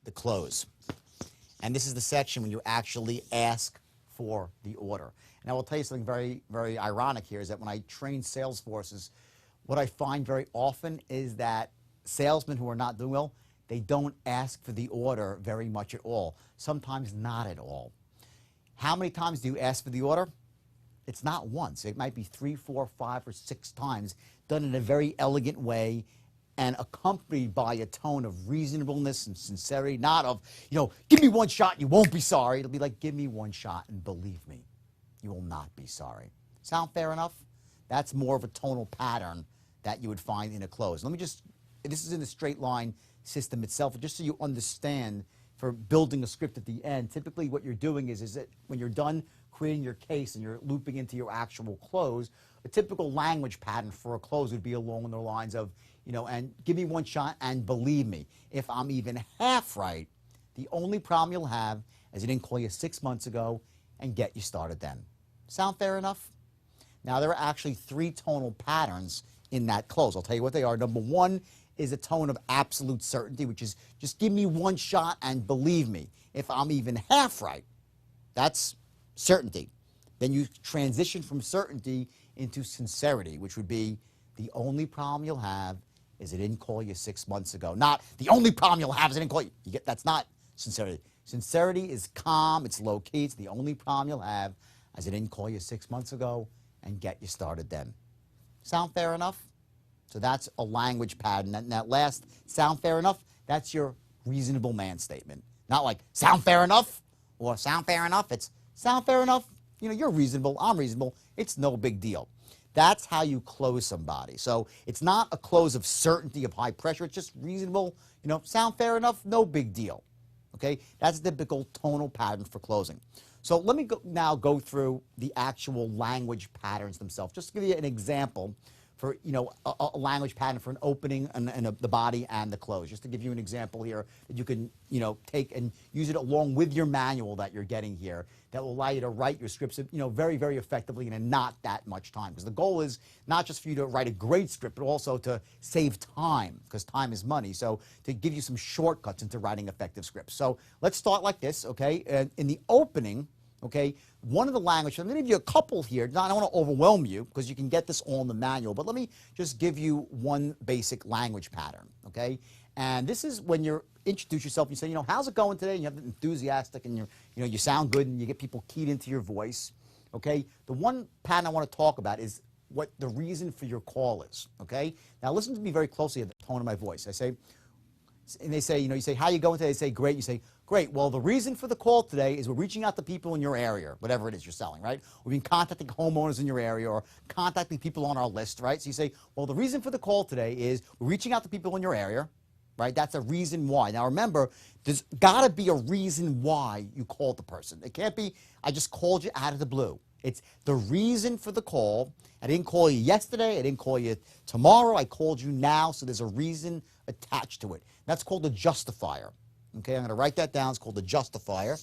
the close. And this is the section when you actually ask for the order. And I will tell you something very, very ironic here is that when I train sales forces, what I find very often is that salesmen who are not doing well, they don't ask for the order very much at all. Sometimes not at all. How many times do you ask for the order? It's not once. It might be 3, 4, 5, or 6 times, done in a very elegant way and accompanied by a tone of reasonableness and sincerity, not of, give me one shot, you won't be sorry. It'll be like, give me one shot and believe me, you will not be sorry. Sound fair enough? That's more of a tonal pattern that you would find in a close. Let me just, this is in the straight line system itself, just so you understand for building a script at the end. Typically what you're doing is that when you're done creating your case and you're looping into your actual close, a typical language pattern for a close would be along the lines of, and give me one shot and believe me. If I'm even half right, the only problem you'll have is I didn't call you 6 months ago and get you started then. Sound fair enough? Now, there are actually 3 tonal patterns in that close. I'll tell you what they are. Number 1 is a tone of absolute certainty, which is just give me one shot and believe me. If I'm even half right, that's certainty. Then you transition from certainty into sincerity, which would be the only problem you'll have is I didn't call you 6 months ago. Not the only problem you'll have is I didn't call you. That's not sincerity. Sincerity is calm, it's low key, it's the only problem you'll have is I didn't call you 6 months ago and get you started then. Sound fair enough? So that's a language pattern. That last, sound fair enough, that's your reasonable man statement. Not like, sound fair enough, or sound fair enough. It's sound fair enough, you're reasonable, I'm reasonable, it's no big deal. That's how you close somebody. So it's not a close of certainty, of high pressure, it's just reasonable, sound fair enough, no big deal. Okay, that's the typical tonal pattern for closing. So let me now go through the actual language patterns themselves. Just to give you an example for a language pattern for an opening and the body and the close. Just to give you an example here that you can take and use it along with your manual that you're getting here that will allow you to write your scripts very, very effectively and in not that much time. Because the goal is not just for you to write a great script, but also to save time, because time is money. So to give you some shortcuts into writing effective scripts. So let's start like this, okay? In the opening, okay, one of the languages, I'm going to give you a couple here. I don't want to overwhelm you because you can get this all in the manual, but let me just give you one basic language pattern, okay? And this is when you introduce yourself, you say, how's it going today? And you have enthusiastic and you sound good and you get people keyed into your voice, okay? The one pattern I want to talk about is what the reason for your call is, okay? Now listen to me very closely at the tone of my voice. I say, and they say, you say, how you going today? They say, great. You say, great. Well, the reason for the call today is we're reaching out to people in your area, whatever it is you're selling, right? We've been contacting homeowners in your area or contacting people on our list, right? So you say, well, the reason for the call today is we're reaching out to people in your area, right? That's a reason why. Now, remember, there's got to be a reason why you called the person. It can't be, I just called you out of the blue. It's the reason for the call. I didn't call you yesterday. I didn't call you tomorrow. I called you now, so there's a reason attached to it. That's called a justifier. Okay, I'm going to write that down. It's called a justifier.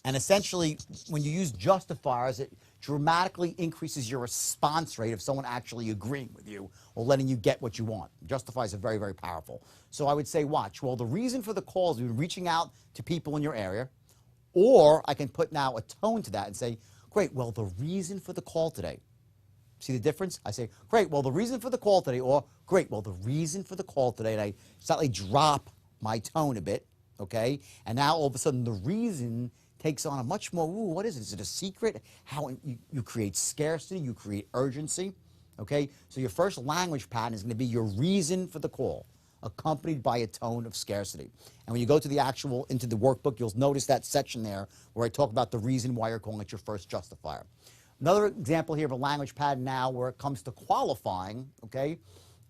And essentially, when you use justifiers, it dramatically increases your response rate of someone actually agreeing with you or letting you get what you want. Justifiers are very, very powerful. So I would say, watch. Well, the reason for the call is we've been reaching out to people in your area. Or I can put now a tone to that and say, great, well, the reason for the call today. See the difference? I say, great, well, the reason for the call today, or great, well, the reason for the call today, and I slightly drop my tone a bit, okay? And now all of a sudden the reason takes on a much more, ooh, what is it? Is it a secret? How you create scarcity, you create urgency, okay? So your first language pattern is going to be your reason for the call, accompanied by a tone of scarcity. And when you go to the into the workbook, you'll notice that section there where I talk about the reason why you're calling it your first justifier. Another example here of a language pattern now where it comes to qualifying, okay,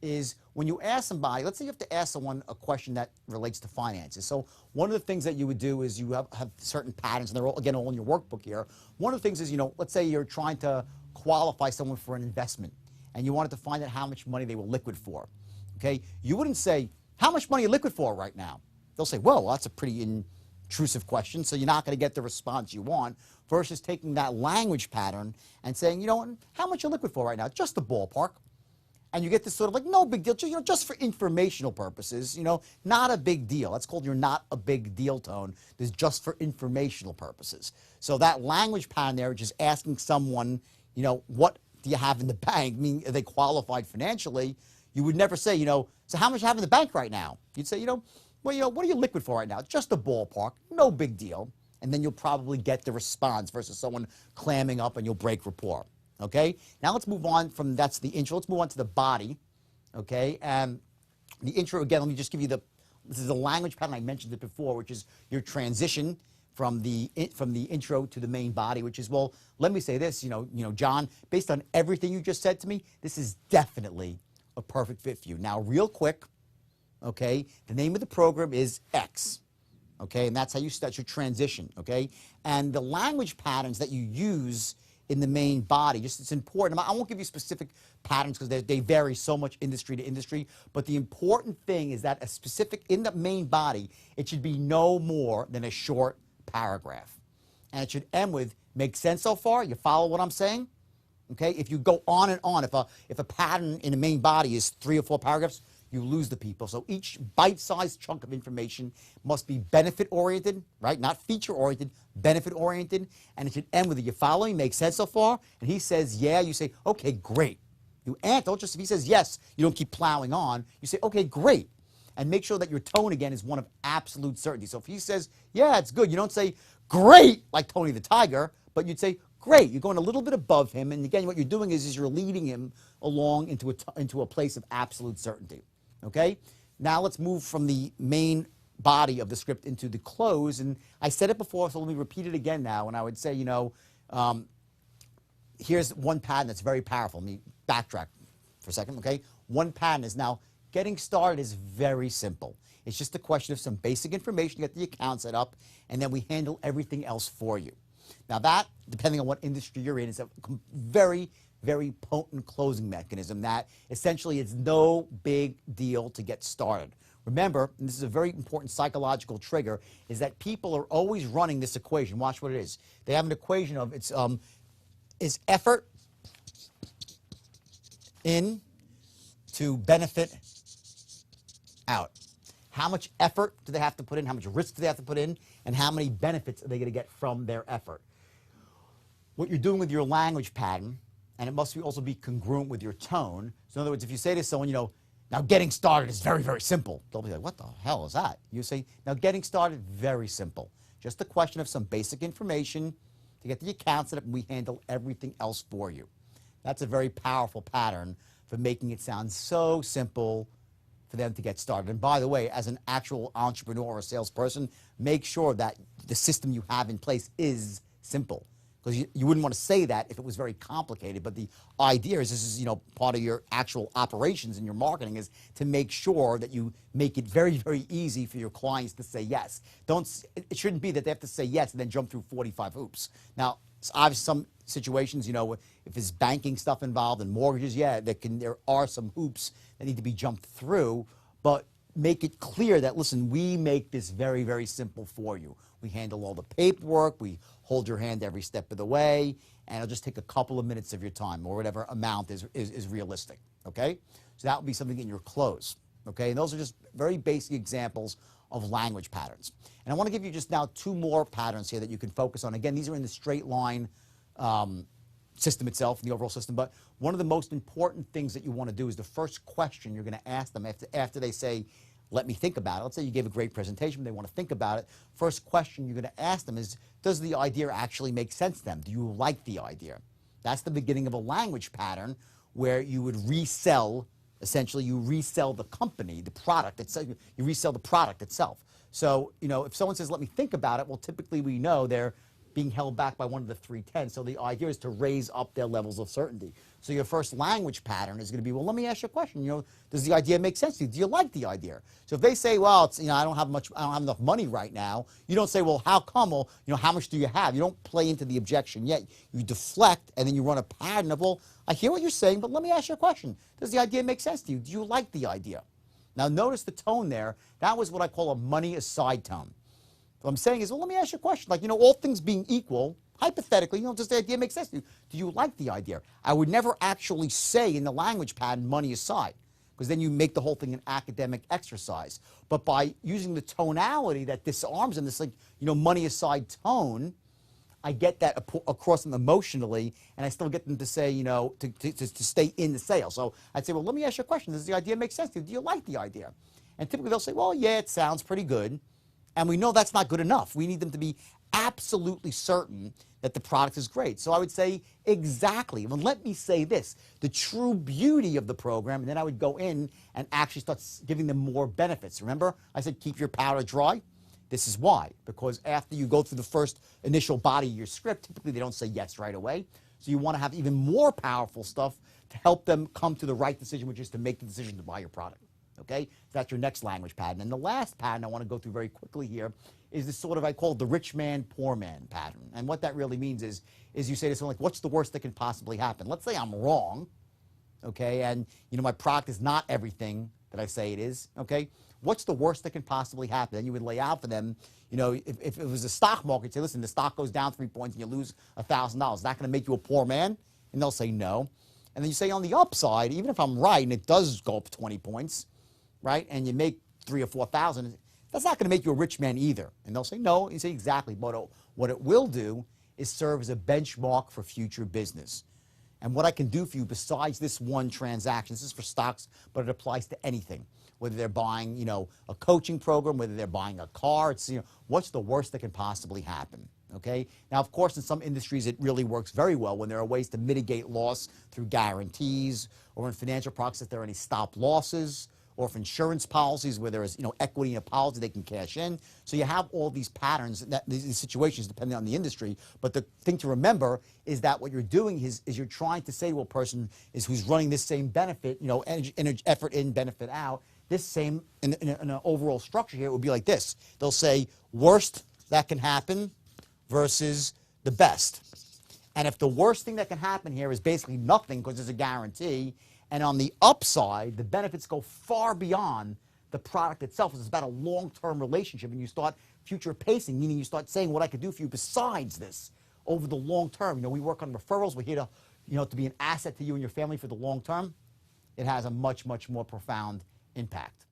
is when you ask somebody, let's say you have to ask someone a question that relates to finances. So one of the things that you would do is you have certain patterns, and they're all, again, all in your workbook here. One of the things is, let's say you're trying to qualify someone for an investment, and you wanted to find out how much money they were liquid for. Okay, you wouldn't say, how much money are you liquid for right now? They'll say, well, that's a pretty intrusive question, so you're not going to get the response you want, versus taking that language pattern and saying, how much are you liquid for right now? Just the ballpark. And you get this sort of like, no big deal, just, just for informational purposes, not a big deal. That's called your not a big deal tone. There's just for informational purposes. So that language pattern there, just asking someone, what do you have in the bank? I mean, are they qualified financially? You would never say, so how much do you have in the bank right now? You'd say, well, what are you liquid for right now? Just a ballpark, no big deal. And then you'll probably get the response versus someone clamming up and you'll break rapport. Okay, now let's move on from, that's the intro, let's move on to the body. Okay, and the intro, again, let me just give you this is the language pattern, I mentioned it before, which is your transition from the intro to the main body, which is, well, let me say this, John, based on everything you just said to me, this is definitely a perfect fit for you. Now, real quick, okay, the name of the program is X. Okay, and that's how you start your transition, okay? And the language patterns that you use in the main body, just it's important. I won't give you specific patterns because they vary so much industry to industry, but the important thing is that a specific, in the main body, it should be no more than a short paragraph. And it should end with, make sense so far? You follow what I'm saying? Okay, if you go on and on, if a pattern in the main body is 3 or 4 paragraphs, you lose the people. So each bite-sized chunk of information must be benefit-oriented, right? Not feature-oriented, benefit-oriented. And it should end with, are you following? Make sense so far? And he says, yeah. You say, okay, great. You don't just, if he says yes, you don't keep plowing on. You say, okay, great. And make sure that your tone, again, is one of absolute certainty. So if he says, yeah, it's good, you don't say, great, like Tony the Tiger, but you'd say, great. You're going a little bit above him. And again, what you're doing is you're leading him along into a place of absolute certainty. Okay? Now let's move from the main body of the script into the close. And I said it before, so let me repeat it again now. And I would say, here's one pattern that's very powerful. Let me backtrack for a second, okay? One pattern is now, getting started is very simple. It's just a question of some basic information to get the account set up, and then we handle everything else for you. Now that, depending on what industry you're in, is a very, very potent closing mechanism that essentially it's no big deal to get started. Remember, and this is a very important psychological trigger, is that people are always running this equation. Watch what it is. They have an equation of, is effort in to benefit out. How much effort do they have to put in? How much risk do they have to put in? And how many benefits are they going to get from their effort? What you're doing with your language pattern, and it must also be congruent with your tone. So in other words, if you say to someone, now getting started is very, very simple. They'll be like, what the hell is that? You say, now getting started, very simple. Just a question of some basic information to get the account set up, and we handle everything else for you. That's a very powerful pattern for making it sound so simple for them to get started. And by the way, as an actual entrepreneur or salesperson, make sure that the system you have in place is simple. Because you wouldn't want to say that if it was very complicated. But the idea is, this is part of your actual operations and your marketing, is to make sure that you make it very, very easy for your clients to say yes. It shouldn't be that they have to say yes and then jump through 45 hoops. Now, obviously some situations, if there's banking stuff involved and mortgages, yeah, there are some hoops that need to be jumped through. But make it clear that, listen, we make this very, very simple for you. We handle all the paperwork, we hold your hand every step of the way, and it'll just take a couple of minutes of your time, or whatever amount is realistic, okay? So that would be something in your close, okay? And those are just very basic examples of language patterns. And I want to give you just now 2 more patterns here that you can focus on. Again, these are in the straight line system itself, the overall system, but one of the most important things that you want to do is the first question you're going to ask them after they say, let me think about it. Let's say you gave a great presentation, they want to think about it. First question you're going to ask them is, does the idea actually make sense to them? Do you like the idea? That's the beginning of a language pattern where you would resell, essentially you resell the company, the product itself, you resell the product itself. So, if someone says, let me think about it, well, typically we know they're being held back by one of the 3 tenets. So the idea is to raise up their levels of certainty. So your first language pattern is going to be, well, let me ask you a question. Does the idea make sense to you? Do you like the idea? So if they say, well, it's, I don't have enough money right now, you don't say, well, how come? Well, how much do you have? You don't play into the objection yet. You deflect, and then you run a pattern of, well, I hear what you're saying, but let me ask you a question. Does the idea make sense to you? Do you like the idea? Now notice the tone there. That was what I call a money aside tone. What I'm saying is, well, let me ask you a question. Like, all things being equal, hypothetically, does the idea make sense to you? Do you like the idea? I would never actually say in the language pattern money aside, because then you make the whole thing an academic exercise. But by using the tonality that disarms them, this money aside tone, I get that across them emotionally, and I still get them to say, to stay in the sale. So I'd say, well, let me ask you a question. Does the idea make sense to you? Do you like the idea? And typically they'll say, well, yeah, it sounds pretty good. And we know that's not good enough. We need them to be absolutely certain that the product is great. So I would say exactly. Well, let me say this. The true beauty of the program, and then I would go in and actually start giving them more benefits. Remember, I said keep your powder dry? This is why. Because after you go through the first initial body of your script, typically they don't say yes right away. So you want to have even more powerful stuff to help them come to the right decision, which is to make the decision to buy your product. Okay? So that's your next language pattern. And the last pattern I want to go through very quickly here is this sort of, I call it the rich man, poor man pattern. And what that really means is you say to someone like, what's the worst that can possibly happen? Let's say I'm wrong, okay, and my product is not everything that I say it is, okay? What's the worst that can possibly happen? And you would lay out for them, if it was a stock market, say, listen, the stock goes down 3 points and you lose $1,000. Is that going to make you a poor man? And they'll say no. And then you say on the upside, even if I'm right and it does go up 20 points, right, and you make 3,000 or 4,000, that's not going to make you a rich man either. And they'll say no. You say exactly. But what it will do is serve as a benchmark for future business. And what I can do for you besides this one transaction, this is for stocks, but it applies to anything. Whether they're buying, a coaching program, whether they're buying a car, it's, what's the worst that can possibly happen? Okay? Now, of course, in some industries, it really works very well when there are ways to mitigate loss through guarantees, or in financial products, if there are any stop losses, or for insurance policies where there is, equity in a policy they can cash in. So you have all these patterns, these situations depending on the industry. But the thing to remember is that what you're doing is you're trying to say to a person who's running this same benefit, effort in, benefit out, this same, in an overall structure here, it would be like this. They'll say worst that can happen versus the best. And if the worst thing that can happen here is basically nothing because there's a guarantee, and on the upside, the benefits go far beyond the product itself. It's about a long-term relationship, and you start future pacing, meaning you start saying what I could do for you besides this over the long term. We work on referrals. We're here to, to be an asset to you and your family for the long term. It has a much, much more profound impact.